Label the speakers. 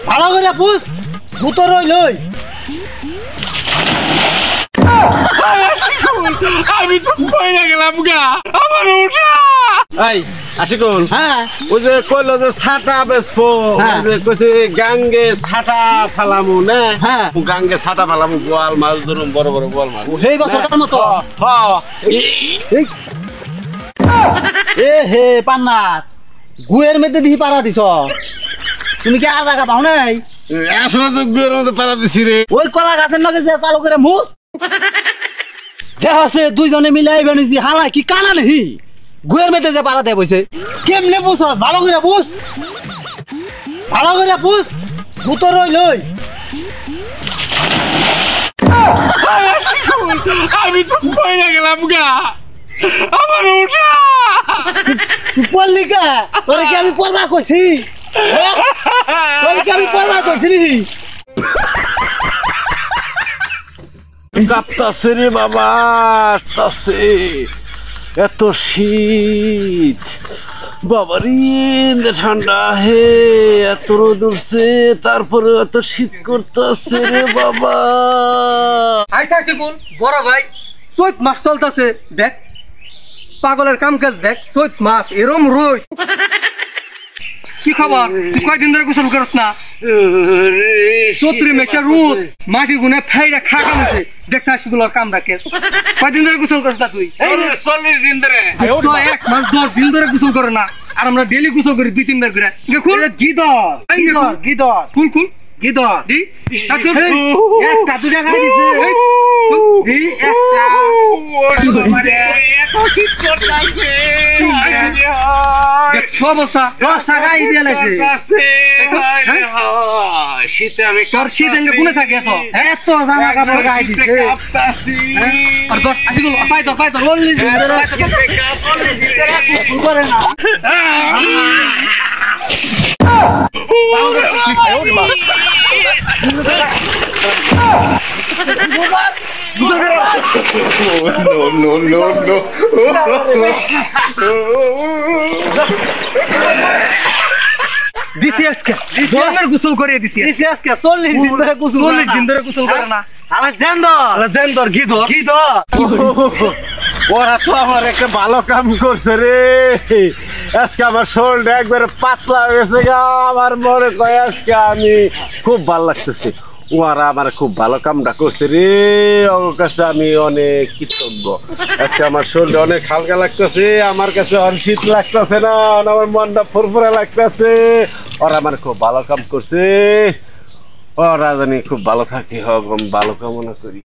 Speaker 1: ভালো করে বুঝ ভূতর লই
Speaker 2: আমি তো পয়রা গেলাম গা আমার উঠা এই আশিকুল
Speaker 1: হ্যাঁ
Speaker 2: ওই যে কইলো যে ছাটা বেসবো ওই যে কইছে গাঙ্গে ছাটা ফালামু না
Speaker 1: হ্যাঁ
Speaker 2: গাঙ্গে ছাটা ফালামু গোয়াল মাছ ধরুম বড় বড় গোয়াল মাছ
Speaker 1: হেই বছরটার মতো এ হে পান্নাত গুয়ের মধ্যে দিহি পাড়া দিছ তুমি কি আর জায়গা পাও নাই
Speaker 2: আসলে তো গুয়ের মধ্যে পাড়া দিছি রে
Speaker 1: ওই কলা গাছের লগে যে চালু করে মুস দেহছে দুইজনে মিলাই বানিছি হালা কি কানা নেহি গুয়ের মধ্যে যে পাড়া দেয় বইছে কেমনে বুঝছ ভালো করে বুঝ ভূতর লই
Speaker 2: আমি তো পয়রা গেলাম গা আমার উঠা
Speaker 1: তুই পড়লি কা তোরে কি আমি পড়বা কইছি তোরে কি আমি পড়বা কইছি নি
Speaker 2: কাঁপতাছে রে বাবা আসতাছে এত শীত বাবারে ঠান্ডা হে এত রোদ উঠছে তারপরে এত শীত করতেছে রে বাবা
Speaker 3: আইসা শিকুন বড় ভাই চৈত মাস চলতেছে দেখ পাগলের কাম কাজ দেখ চৈত মাস এরম রোজ কি খবর তুই কয়দিন ধরে গোসল করছ না চৌত্রি মেশা রোদ মাটি গুনে ফেইরা খাকা মুছে দেখছা শিকুলার কাম রাখে কয়দিন ধরে গোসল করছ না তুই
Speaker 2: 40 দিন ধরে
Speaker 3: এক মাস 10 দিন ধরে গোসল করে না আর আমরা ডেইলি গোসল করি 2-3 বার করে দেখুন
Speaker 1: গিদর
Speaker 3: ফুল ফুল
Speaker 1: গিদর
Speaker 3: দি
Speaker 1: একটা দুটা গাই দিছে দি একটা
Speaker 2: এত শীত করতেছে
Speaker 3: দেখছো অবস্থা
Speaker 1: 10 টাকা দিয়ে লাইছে
Speaker 2: শীতে আমি
Speaker 3: তোর শীত এঙ্গে গুনে থাকে এত
Speaker 1: এত জামা কাপড় গাই দিছে
Speaker 2: কাঁপতাছি
Speaker 3: আর তোর আসিগুলো পাই তোর
Speaker 1: 40 দিন ধরে গোসল করে না
Speaker 2: No.
Speaker 3: দিছি আজকে জন্মের গোসল করে দিছি
Speaker 1: দিছি আজকে 40 দিন ধরে গোসল
Speaker 3: 40 দিন ধরে গোসল করে না
Speaker 1: আলেকজান্ডার গিদর
Speaker 2: ওরা তো আমার একটা ভালো কাম করছে রে আজকে আমার শরীরটা একবারে পাতলা হয়ে গেছে গা আমার মনে কয় আজকে আমি খুব ভালো লাগতেছে ওরা আমার খুব ভালো কামটা করছে রে ওর কাছে আমি অনেক কৃতজ্ঞ আজকে আমার শরীরটা অনেক হালকা লাগতেছে আমার কাছে অনেক শীত লাগতেছে না আমার মনটা ফুরফুরা লাগতেছে ওরা আমার খুব ভালো কাম করছে ওরা জানি খুব ভালো থাকি হোক আমি ভালো কামনা করি